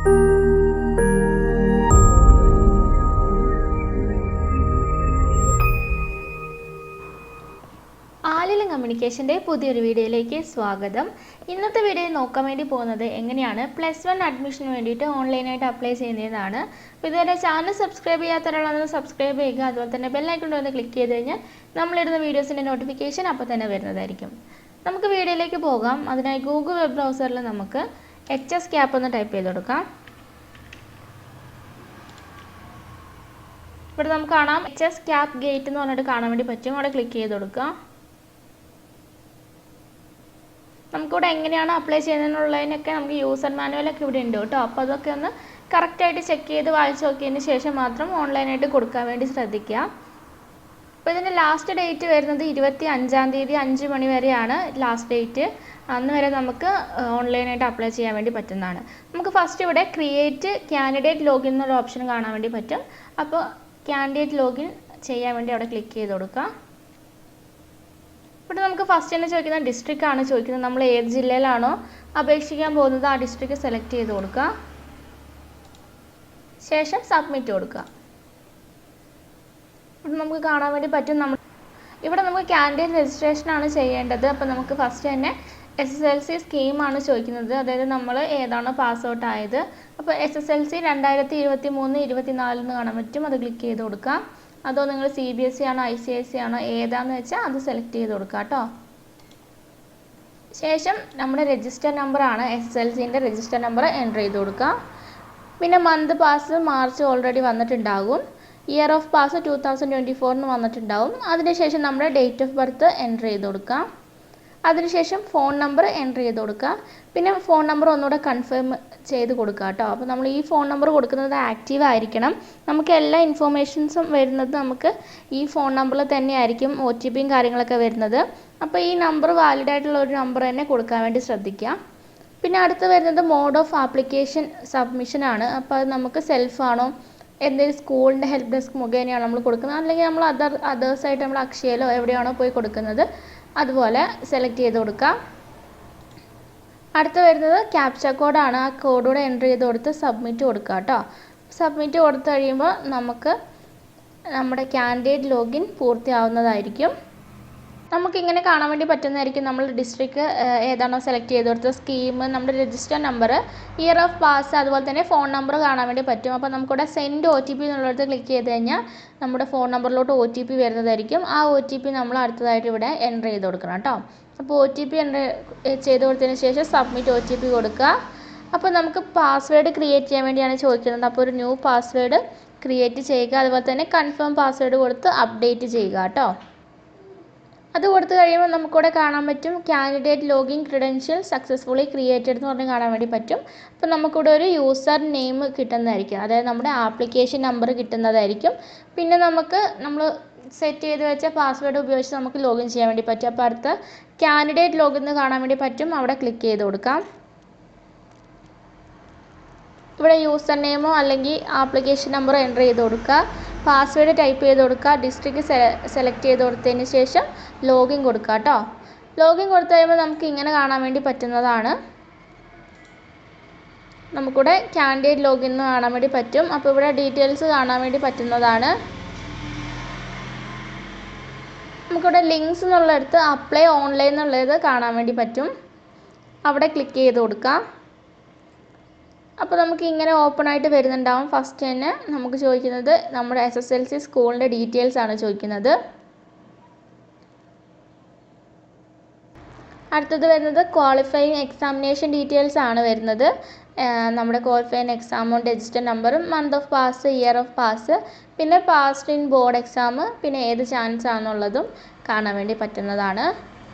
ആലിലം കമ്മ്യൂണിക്കേഷൻ്റെ പുതിയൊരു വീഡിയോയിലേക്ക് സ്വാഗതം. ഇന്നത്തെ വീഡിയോയിൽ നോക്കാൻ വേണ്ടി പോകുന്നത് എങ്ങനെയാണ് +1 അഡ്മിഷന് വേണ്ടിയിട്ട് ഓൺലൈനായിട്ട് അപ്ലൈ ചെയ്യുന്നതാണ്. അപ്പോൾ ഇതുവരെ ചാനൽ സബ്സ്ക്രൈബ് ചെയ്യാത്തവരാണെന്ന് സബ്സ്ക്രൈബ് ചെയ്യുക. അതുപോലെ തന്നെ ബെല്ലൈക്കൺ ഒന്ന് ക്ലിക്ക് ചെയ്ത് കഴിഞ്ഞാൽ നമ്മളിടുന്ന വീഡിയോസിൻ്റെ നോട്ടിഫിക്കേഷൻ അപ്പോൾ തന്നെ വരുന്നതായിരിക്കും. നമുക്ക് വീഡിയോയിലേക്ക് പോകാം. അതിനായി ഗൂഗിൾ വെബ് ബ്രൗസറിൽ നമുക്ക് HSCAP എന്ന് ടൈപ്പ് ചെയ്ത് കൊടുക്കാം. ഇവിടെ നമുക്ക് കാണാം HSCAP ഗേറ്റ് എന്ന് പറഞ്ഞിട്ട് കാണാൻ വേണ്ടി പറ്റും. അവിടെ ക്ലിക്ക് ചെയ്ത് കൊടുക്കുക. നമുക്കിവിടെ എങ്ങനെയാണ് അപ്ലൈ ചെയ്യുന്നതിനുള്ളതിനൊക്കെ നമുക്ക് യൂസർ മാനുവലൊക്കെ ഇവിടെ ഉണ്ട് കേട്ടോ. അപ്പോൾ അതൊക്കെ ഒന്ന് കറക്റ്റായിട്ട് ചെക്ക് ചെയ്ത് വായിച്ച് നോക്കിയതിന് ശേഷം മാത്രം ഓൺലൈനായിട്ട് കൊടുക്കാൻ വേണ്ടി ശ്രദ്ധിക്കുക. അപ്പോൾ ഇതിൻ്റെ ലാസ്റ്റ് ഡേറ്റ് വരുന്നത് 25-ാം തീയതി 5 മണി വരെയാണ് ലാസ്റ്റ് ഡേറ്റ്. അന്ന് വരെ നമുക്ക് ഓൺലൈനായിട്ട് അപ്ലൈ ചെയ്യാൻ വേണ്ടി പറ്റുന്നതാണ്. നമുക്ക് ഫസ്റ്റ് ഇവിടെ ക്രിയേറ്റ് കാൻഡിഡേറ്റ് ലോഗിൻ എന്നൊരു ഓപ്ഷൻ കാണാൻ വേണ്ടി പറ്റും. അപ്പോൾ കാൻഡിഡേറ്റ് ലോഗിൻ ചെയ്യാൻ വേണ്ടി അവിടെ ക്ലിക്ക് ചെയ്ത് കൊടുക്കുക. ഇവിടെ നമുക്ക് ഫസ്റ്റ് തന്നെ ചോദിക്കുന്ന ഡിസ്ട്രിക്റ്റ് ആണ് ചോദിക്കുന്നത്. നമ്മൾ ഏത് ജില്ലയിലാണോ അപേക്ഷിക്കാൻ പോകുന്നത് ആ ഡിസ്ട്രിക്റ്റ് സെലക്ട് ചെയ്ത് കൊടുക്കുക. ശേഷം സബ്മിറ്റ് കൊടുക്കുക. ഇവിടെ നമുക്ക് കാണാൻ വേണ്ടി പറ്റും ഇവിടെ നമുക്ക് കാൻഡിഡേറ്റ് രജിസ്ട്രേഷൻ ആണ് ചെയ്യേണ്ടത്. അപ്പോൾ നമുക്ക് ഫസ്റ്റ് തന്നെ SSLC സ്കീമാണ് ചോദിക്കുന്നത്. അതായത് നമ്മൾ ഏതാണോ പാസ് ഔട്ട് ആയത്. അപ്പോൾ SSLC 2023-24 എന്ന് കാണാൻ പറ്റും. അത് ക്ലിക്ക് ചെയ്ത് കൊടുക്കുക. അതോ നിങ്ങൾ CBSE ആണോ ICSE ആണോ ഏതാണെന്ന് വെച്ചാൽ അത് സെലക്ട് ചെയ്ത് കൊടുക്കുക കേട്ടോ. ശേഷം നമ്മുടെ രജിസ്റ്റർ നമ്പറാണ് SSLCൻ്റെ രജിസ്റ്റർ നമ്പർ എൻ്റർ ചെയ്ത് കൊടുക്കുക. പിന്നെ മന്ത് പാസ് മാർച്ച് ഓൾറെഡി വന്നിട്ടുണ്ടാകും. ഇയർ ഓഫ് പാസ് 2024 എന്ന് വന്നിട്ടുണ്ടാവും. അതിനുശേഷം നമ്മുടെ ഡേറ്റ് ഓഫ് ബർത്ത് എൻ്റർ ചെയ്ത് കൊടുക്കുക. അതിനുശേഷം ഫോൺ നമ്പർ എൻ്റർ ചെയ്ത് കൊടുക്കുക. പിന്നെ ഫോൺ നമ്പർ ഒന്നുകൂടെ കൺഫേം ചെയ്ത് കൊടുക്കുക കേട്ടോ. അപ്പോൾ നമ്മൾ ഈ ഫോൺ നമ്പർ കൊടുക്കുന്നത് ആക്റ്റീവ് ആയിരിക്കണം. നമുക്ക് എല്ലാ ഇൻഫോർമേഷൻസും വരുന്നത് നമുക്ക് ഈ ഫോൺ നമ്പറിൽ തന്നെ ആയിരിക്കും OTPയും കാര്യങ്ങളൊക്കെ വരുന്നത്. അപ്പോൾ ഈ നമ്പർ വാലിഡ് ആയിട്ടുള്ള ഒരു നമ്പർ തന്നെ കൊടുക്കാൻ വേണ്ടി ശ്രദ്ധിക്കുക. പിന്നെ അടുത്ത് വരുന്നത് മോഡ് ഓഫ് ആപ്ലിക്കേഷൻ സബ്മിഷൻ ആണ്. അപ്പോൾ അത് നമുക്ക് സെൽഫാണോ എന്തെങ്കിലും സ്കൂളിൻ്റെ ഹെൽപ്പ് ഡെസ്ക് മുഖേനയാണ് നമ്മൾ കൊടുക്കുന്നത്, അല്ലെങ്കിൽ നമ്മൾ അതേഴ്സായിട്ട് നമ്മൾ അക്ഷയയിലോ എവിടെയാണോ പോയി കൊടുക്കുന്നത് അതുപോലെ സെലക്ട് ചെയ്ത് കൊടുക്കുക. അടുത്ത് വരുന്നത് ക്യാപ്ച കോഡാണ്. ആ കോഡൂടെ എൻ്റർ ചെയ്ത് കൊടുത്ത് സബ്മിറ്റ് കൊടുക്കുക കേട്ടോ. സബ്മിറ്റ് കൊടുത്തു കഴിയുമ്പോൾ നമുക്ക് നമ്മുടെ കാൻഡിഡേറ്റ് ലോഗിൻ പൂർത്തിയാവുന്നതായിരിക്കും. നമുക്കിങ്ങനെ കാണാൻ വേണ്ടി പറ്റുന്നതായിരിക്കും നമ്മൾ ഡിസ്ട്രിക്റ്റ് ഏതാണോ സെലക്ട് ചെയ്ത് കൊടുത്ത സ്കീം, നമ്മുടെ register number, year of pass, അതുപോലെ തന്നെ ഫോൺ നമ്പർ കാണാൻ വേണ്ടി പറ്റും. അപ്പോൾ നമുക്കിവിടെ സെൻഡ് OTP എന്നുള്ളിടത്ത് ക്ലിക്ക് ചെയ്ത് കഴിഞ്ഞാൽ നമ്മുടെ ഫോൺ നമ്പറിലോട്ട് OTP വരുന്നതായിരിക്കും. ആ OTP നമ്മൾ അടുത്തതായിട്ട് ഇവിടെ എൻ്റർ ചെയ്ത് കൊടുക്കണം കേട്ടോ. അപ്പോൾ OTP എൻ്റർ ചെയ്ത് കൊടുത്തതിന് ശേഷം സബ്മിറ്റ് OTP കൊടുക്കുക. അപ്പോൾ നമുക്ക് പാസ്വേഡ് ക്രിയേറ്റ് ചെയ്യാൻ വേണ്ടിയാണ് ചോദിക്കുന്നത്. അപ്പോൾ ഒരു ന്യൂ പാസ്വേഡ് ക്രിയേറ്റ് ചെയ്യുക. അതുപോലെ തന്നെ കൺഫേം പാസ്വേഡ് കൊടുത്ത് അപ്ഡേറ്റ് ചെയ്യുക കേട്ടോ. അത് കൊടുത്തു കഴിയുമ്പോൾ നമുക്കിവിടെ കാണാൻ പറ്റും candidate login credential successfully created എന്ന് പറഞ്ഞ് കാണാൻ വേണ്ടി പറ്റും. അപ്പോൾ നമുക്കിവിടെ ഒരു യൂസർ നെയിം കിട്ടുന്നതായിരിക്കും. അതായത് നമ്മുടെ ആപ്ലിക്കേഷൻ നമ്പർ കിട്ടുന്നതായിരിക്കും. പിന്നെ നമ്മൾ സെറ്റ് ചെയ്ത് വെച്ച പാസ്വേഡ് ഉപയോഗിച്ച് നമുക്ക് ലോഗിൻ ചെയ്യാൻ വേണ്ടി പറ്റും. അപ്പോൾ അടുത്ത കാൻഡിഡേറ്റ് ലോഗിൻ എന്ന് കാണാൻ വേണ്ടി പറ്റും. അവിടെ ക്ലിക്ക് ചെയ്ത് കൊടുക്കാം. ഇവിടെ യൂസർ നെയിമോ അല്ലെങ്കിൽ ആപ്ലിക്കേഷൻ നമ്പറോ എൻ്റർ ചെയ്ത് കൊടുക്കുക. പാസ്വേഡ് ടൈപ്പ് ചെയ്ത് കൊടുക്കുക. ഡിസ്ട്രിക്റ്റ് സെലക്ട് ചെയ്ത് കൊടുത്തതിന് ശേഷം ലോഗിൻ കൊടുക്കുക കേട്ടോ. ലോഗിൻ കൊടുത്തു കഴിയുമ്പോൾ നമുക്ക് ഇങ്ങനെ കാണാൻ വേണ്ടി പറ്റുന്നതാണ്. നമുക്കിവിടെ കാൻഡിഡേറ്റ് ലോഗിൻ എന്ന് കാണാൻ വേണ്ടി പറ്റും. അപ്പോൾ ഇവിടെ ഡീറ്റെയിൽസ് കാണാൻ വേണ്ടി പറ്റുന്നതാണ്. നമുക്കിവിടെ ലിങ്ക്സ് എന്നുള്ളിടത്ത് അപ്ലൈ ഓൺലൈൻ എന്നുള്ളത് കാണാൻ വേണ്ടി പറ്റും. അവിടെ ക്ലിക്ക് ചെയ്ത് കൊടുക്കുക. അപ്പോൾ നമുക്ക് ഇങ്ങനെ ഓപ്പൺ ആയിട്ട് വരുന്നുണ്ടാവും. ഫസ്റ്റ് തന്നെ നമുക്ക് ചോദിക്കുന്നത് നമ്മുടെ SSLC സ്കൂളിൻ്റെ ഡീറ്റെയിൽസ് ആണ് ചോദിക്കുന്നത്. അടുത്തത് വരുന്നത് ക്വാളിഫയിങ് എക്സാമിനേഷൻ ഡീറ്റെയിൽസ് ആണ് വരുന്നത്. നമ്മുടെ ക്വാളിഫയിങ് എക്സാമും രജിസ്റ്റർ നമ്പറും month of pass, year of pass, പിന്നെ പാസ്ഡ് ഇൻ ബോർഡ് എക്സാം, പിന്നെ ഏത് ചാൻസ് ആണെന്നുള്ളതും കാണാൻ വേണ്ടി പറ്റുന്നതാണ്.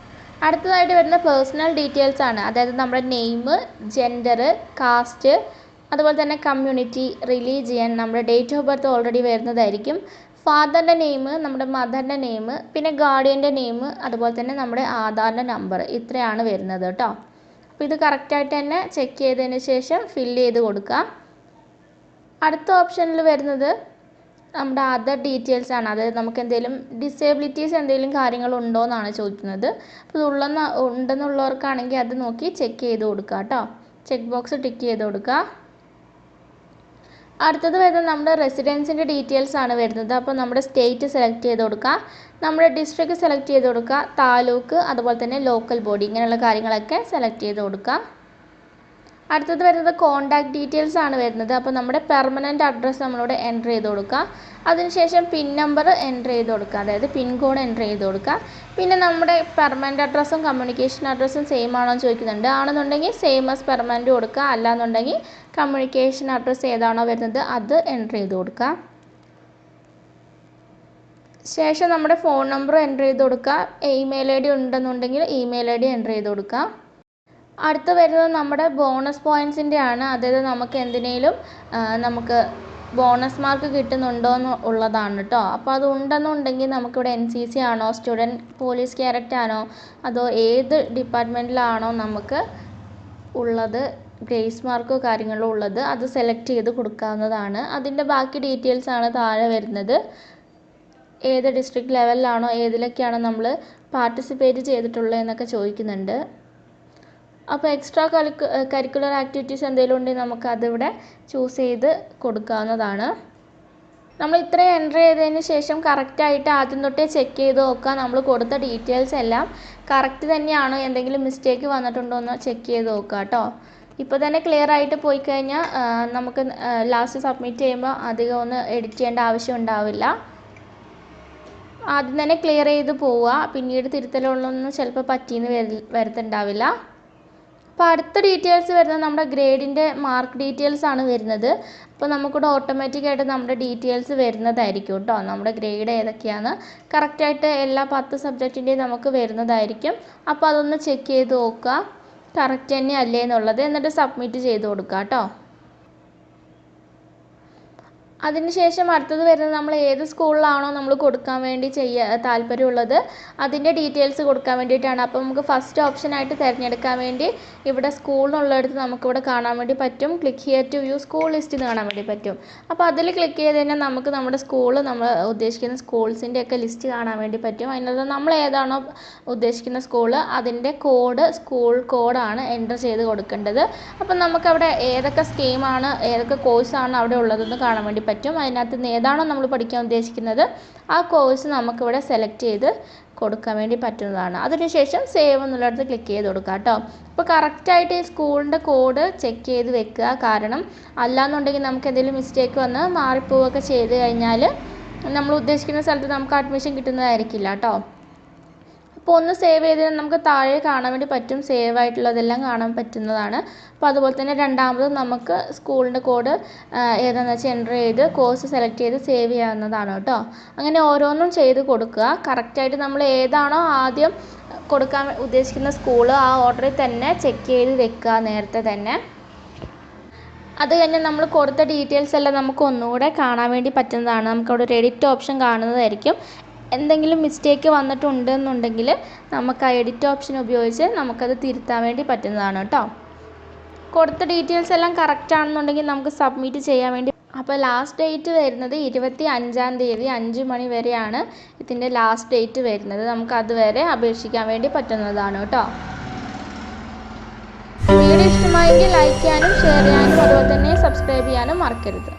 അടുത്തതായിട്ട് വരുന്ന പേഴ്സണൽ ഡീറ്റെയിൽസ് ആണ്. അതായത് നമ്മുടെ നെയിം, ജെൻഡർ, കാസ്റ്റ്, അതുപോലെ തന്നെ കമ്മ്യൂണിറ്റി, റിലീജിയൻ, നമ്മുടെ ഡേറ്റ് ഓഫ് ബർത്ത് ഓൾറെഡി വരുന്നതായിരിക്കും. ഫാദറിൻ്റെ നെയിം, നമ്മുടെ മദറിൻ്റെ നെയിം, പിന്നെ ഗാർഡിയൻ്റെ നെയിം, അതുപോലെ തന്നെ നമ്മുടെ ആധാറിൻ്റെ നമ്പർ, ഇത്രയാണ് വരുന്നത് കേട്ടോ. അപ്പോൾ ഇത് കറക്റ്റായിട്ട് തന്നെ ചെക്ക് ചെയ്തതിന് ശേഷം ഫില്ല് ചെയ്ത് കൊടുക്കുക. അടുത്ത ഓപ്ഷനിൽ വരുന്നത് നമ്മുടെ അതർ ഡീറ്റെയിൽസ് ആണ്. അതായത് നമുക്ക് എന്തെങ്കിലും ഡിസേബിലിറ്റീസ് എന്തെങ്കിലും കാര്യങ്ങളുണ്ടോ എന്നാണ് ചോദിക്കുന്നത്. അപ്പോൾ ഉണ്ടെന്നുള്ളവർക്കാണെങ്കിൽ അത് നോക്കി ചെക്ക് ചെയ്ത് കൊടുക്കുക കേട്ടോ. ചെക്ക് ബോക്സ് ടിക്ക് ചെയ്ത് കൊടുക്കുക. അടുത്തത് വരുന്നത് നമ്മുടെ റെസിഡൻസിൻ്റെ ഡീറ്റെയിൽസ് ആണ് വരുന്നത്. അപ്പോൾ നമ്മുടെ സ്റ്റേറ്റ് സെലക്ട് ചെയ്ത് കൊടുക്കുക, നമ്മുടെ ഡിസ്ട്രിക്ട് സെലക്ട് ചെയ്ത് കൊടുക്കുക, താലൂക്ക്, അതുപോലെ തന്നെ ലോക്കൽ ബോഡി, ഇങ്ങനെയുള്ള കാര്യങ്ങളൊക്കെ സെലക്ട് ചെയ്ത് കൊടുക്കുക. അടുത്തത് വരുന്നത് കോൺടാക്റ്റ് ഡീറ്റെയിൽസ് ആണ് വരുന്നത്. അപ്പോൾ നമ്മുടെ പെർമനൻറ്റ് അഡ്രസ്സ് നമ്മളിവിടെ എൻ്റർ ചെയ്ത് കൊടുക്കുക. അതിനുശേഷം പിൻ നമ്പർ എൻ്റർ ചെയ്ത് കൊടുക്കുക, അതായത് പിൻ കോഡ് എൻ്റർ ചെയ്ത് കൊടുക്കുക. പിന്നെ നമ്മുടെ പെർമനൻറ്റ് അഡ്രസ്സും കമ്മ്യൂണിക്കേഷൻ അഡ്രസ്സും സെയിം ആണോ എന്ന് ചോദിക്കുന്നുണ്ട്. ആണെന്നുണ്ടെങ്കിൽ സെയിം ആസ് പെർമനൻറ്റ് കൊടുക്കുക, അല്ലാന്നുണ്ടെങ്കിൽ കമ്മ്യൂണിക്കേഷൻ അഡ്രസ്സ് ഏതാണോ വരുന്നത് അത് എൻ്റർ ചെയ്ത് കൊടുക്കുക. ശേഷം നമ്മുടെ ഫോൺ നമ്പർ എൻ്റർ ചെയ്ത് കൊടുക്കുക. ഇമെയിൽ ഐ ഡി ഉണ്ടെന്നുണ്ടെങ്കിൽ ഇമെയിൽ ഐ ഡി എൻ്റർ ചെയ്ത് കൊടുക്കുക. അടുത്ത് വരുന്നത് നമ്മുടെ ബോണസ് പോയിൻറ്റ്സിൻ്റെ ആണ്. അതായത് നമുക്ക് എന്തിനേലും നമുക്ക് ബോണസ് മാർക്ക് കിട്ടുന്നുണ്ടോ എന്ന് ഉള്ളതാണ് കേട്ടോ. അപ്പോൾ അത് ഉണ്ടെന്നുണ്ടെങ്കിൽ നമുക്കിവിടെ NCC ആണോ, സ്റ്റുഡൻറ്റ് പോലീസ് ക്യാരറ്റ് ആണോ, അതോ ഏത് ഡിപ്പാർട്ട്മെൻറ്റിലാണോ നമുക്ക് ഉള്ളത്, ഗ്രേസ് മാർക്കോ കാര്യങ്ങളോ ഉള്ളത്, അത് സെലക്ട് ചെയ്ത് കൊടുക്കാവുന്നതാണ്. അതിൻ്റെ ബാക്കി ഡീറ്റെയിൽസ് ആണ് താഴെ വരുന്നത്. ഏത് ഡിസ്ട്രിക്ട് ലെവലിലാണോ, ഏതിലൊക്കെയാണോ നമ്മൾ പാർട്ടിസിപ്പേറ്റ് ചെയ്തിട്ടുള്ളത് എന്നൊക്കെ ചോദിക്കുന്നുണ്ട്. അപ്പോൾ എക്സ്ട്രാ കരിക്കുലർ ആക്ടിവിറ്റീസ് എന്തെങ്കിലും ഉണ്ടെങ്കിൽ നമുക്ക് അതിവിടെ ചൂസ് ചെയ്ത് കൊടുക്കാവുന്നതാണ്. നമ്മൾ ഇത്രയും എൻ്റർ ചെയ്തതിന് ശേഷം കറക്റ്റായിട്ട് ആദ്യം തൊട്ടേ ചെക്ക് ചെയ്ത് നോക്കുക, നമ്മൾ കൊടുത്ത ഡീറ്റെയിൽസ് എല്ലാം കറക്റ്റ് തന്നെയാണോ, എന്തെങ്കിലും മിസ്റ്റേക്ക് വന്നിട്ടുണ്ടോ എന്ന് ചെക്ക് ചെയ്ത് നോക്കുക കേട്ടോ. ഇപ്പോൾ തന്നെ ക്ലിയർ ആയിട്ട് പോയി കഴിഞ്ഞാൽ നമുക്ക് ലാസ്റ്റ് സബ്മിറ്റ് ചെയ്യുമ്പോൾ അധികം ഒന്ന് എഡിറ്റ് ചെയ്യേണ്ട ആവശ്യം ഉണ്ടാവില്ല. ആദ്യം തന്നെ ക്ലിയർ ചെയ്ത് പോവുക, പിന്നീട് തിരുത്തലുകളൊന്നും ചിലപ്പോൾ പറ്റിയെന്ന് വരുത്തുണ്ടാവില്ല. അപ്പോൾ അടുത്ത ഡീറ്റെയിൽസ് വരുന്നത് നമ്മുടെ ഗ്രേഡിൻ്റെ മാർക്ക് ഡീറ്റെയിൽസ് ആണ് വരുന്നത്. അപ്പോൾ നമുക്കിവിടെ ഓട്ടോമാറ്റിക്കായിട്ട് നമ്മുടെ ഡീറ്റെയിൽസ് വരുന്നതായിരിക്കും കേട്ടോ. നമ്മുടെ ഗ്രേഡ് ഏതൊക്കെയാണ് കറക്റ്റായിട്ട് എല്ലാ 10 സബ്ജക്റ്റിൻ്റെയും നമുക്ക് വരുന്നതായിരിക്കും. അപ്പോൾ അതൊന്ന് ചെക്ക് ചെയ്ത് നോക്കുക കറക്റ്റ് തന്നെ അല്ലേ എന്നുള്ളത്, എന്നിട്ട് സബ്മിറ്റ് ചെയ്ത് കൊടുക്കുക കേട്ടോ. അതിനുശേഷം അടുത്തത് വരുന്നത് നമ്മൾ ഏത് സ്കൂളിലാണോ നമ്മൾ കൊടുക്കാൻ വേണ്ടി താല്പര്യമുള്ളത് അതിൻ്റെ ഡീറ്റെയിൽസ് കൊടുക്കാൻ വേണ്ടിയിട്ടാണ്. അപ്പോൾ നമുക്ക് ഫസ്റ്റ് ഓപ്ഷനായിട്ട് തിരഞ്ഞെടുക്കാൻ വേണ്ടി ഇവിടെ സ്കൂളിനുള്ളിടത്ത് നമുക്കിവിടെ കാണാൻ വേണ്ടി പറ്റും. Click here to view school list എന്ന് കാണാൻ വേണ്ടി പറ്റും. അപ്പോൾ അതിൽ ക്ലിക്ക് ചെയ്ത് കഴിഞ്ഞാൽ നമുക്ക് നമ്മുടെ സ്കൂള്, നമ്മൾ ഉദ്ദേശിക്കുന്ന സ്കൂൾസിൻ്റെ ഒക്കെ ലിസ്റ്റ് കാണാൻ വേണ്ടി പറ്റും. അതിനകത്ത് നമ്മൾ ഏതാണോ ഉദ്ദേശിക്കുന്ന സ്കൂള് അതിൻ്റെ കോഡ്, സ്കൂൾ കോഡാണ് എൻ്റർ ചെയ്ത് കൊടുക്കേണ്ടത്. അപ്പം നമുക്കവിടെ ഏതൊക്കെ സ്കീമാണ്, ഏതൊക്കെ കോഴ്സാണ് അവിടെ ഉള്ളതെന്ന് കാണാൻ വേണ്ടി പറ്റും. അതിനകത്ത് നിന്ന് ഏതാണോ നമ്മൾ പഠിക്കാൻ ഉദ്ദേശിക്കുന്നത് ആ കോഴ്സ് നമുക്കിവിടെ സെലക്ട് ചെയ്ത് കൊടുക്കാൻ വേണ്ടി പറ്റുന്നതാണ്. അതിനുശേഷം സേവ് എന്നുള്ളിടത്ത് ക്ലിക്ക് ചെയ്ത് കൊടുക്കുക കേട്ടോ. അപ്പോൾ കറക്റ്റായിട്ട് ഈ സ്കൂളിൻ്റെ കോഡ് ചെക്ക് ചെയ്ത് വെക്കുക. കാരണം അല്ലാന്നുണ്ടെങ്കിൽ നമുക്ക് എന്തെങ്കിലും മിസ്റ്റേക്ക് വന്ന് മാറിപ്പോവുകയൊക്കെ ചെയ്ത് കഴിഞ്ഞാൽ നമ്മൾ ഉദ്ദേശിക്കുന്ന സ്ഥലത്ത് നമുക്ക് അഡ്മിഷൻ കിട്ടുന്നതായിരിക്കില്ല കേട്ടോ. അപ്പോൾ ഒന്ന് സേവ് ചെയ്ത് നമുക്ക് താഴെ കാണാൻ വേണ്ടി പറ്റും, സേവ് ആയിട്ടുള്ളതെല്ലാം കാണാൻ പറ്റുന്നതാണ്. അപ്പോൾ അതുപോലെ തന്നെ രണ്ടാമത് നമുക്ക് സ്കൂളിൻ്റെ കോഡ് ഏതാണെന്ന് വെച്ചാൽ എൻ്റർ ചെയ്ത് കോഴ്സ് സെലക്ട് ചെയ്ത് സേവ് ചെയ്യാവുന്നതാണ് കേട്ടോ. അങ്ങനെ ഓരോന്നും ചെയ്ത് കൊടുക്കുക. കറക്റ്റായിട്ട് നമ്മൾ ഏതാണോ ആദ്യം കൊടുക്കാൻ ഉദ്ദേശിക്കുന്ന സ്കൂൾ ആ ഓർഡറിൽ തന്നെ ചെക്ക് ചെയ്ത് വെക്കുക നേരത്തെ തന്നെ. അത് കഴിഞ്ഞ് നമ്മൾ കൊടുത്ത ഡീറ്റെയിൽസ് എല്ലാം നമുക്ക് ഒന്നുകൂടെ കാണാൻ വേണ്ടി പറ്റുന്നതാണ്. നമുക്കവിടെ ഒരു എഡിറ്റ് ഓപ്ഷൻ കാണുന്നതായിരിക്കും. എന്തെങ്കിലും മിസ്റ്റേക്ക് വന്നിട്ടുണ്ടെന്നുണ്ടെങ്കിൽ നമുക്ക് ആ എഡിറ്റ് ഓപ്ഷൻ ഉപയോഗിച്ച് നമുക്കത് തിരുത്താൻ വേണ്ടി പറ്റുന്നതാണ് കേട്ടോ. കൊടുത്ത ഡീറ്റെയിൽസ് എല്ലാം കറക്റ്റ് ആണെന്നുണ്ടെങ്കിൽ നമുക്ക് സബ്മിറ്റ് ചെയ്യാൻ വേണ്ടി. അപ്പോൾ ലാസ്റ്റ് ഡേറ്റ് വരുന്നത് 25-ാം തീയതി 5 മണി വരെയാണ് ഇതിൻ്റെ ലാസ്റ്റ് ഡേറ്റ് വരുന്നത്. നമുക്ക് അതുവരെ അപേക്ഷിക്കാൻ വേണ്ടി പറ്റുന്നതാണ് കേട്ടോ. വീഡിയോ ഇഷ്ടമായെങ്കിൽ ലൈക്ക് ചെയ്യാനും ഷെയർ ചെയ്യാനും അതുപോലെ തന്നെ സബ്സ്ക്രൈബ് ചെയ്യാനും മറക്കരുത്.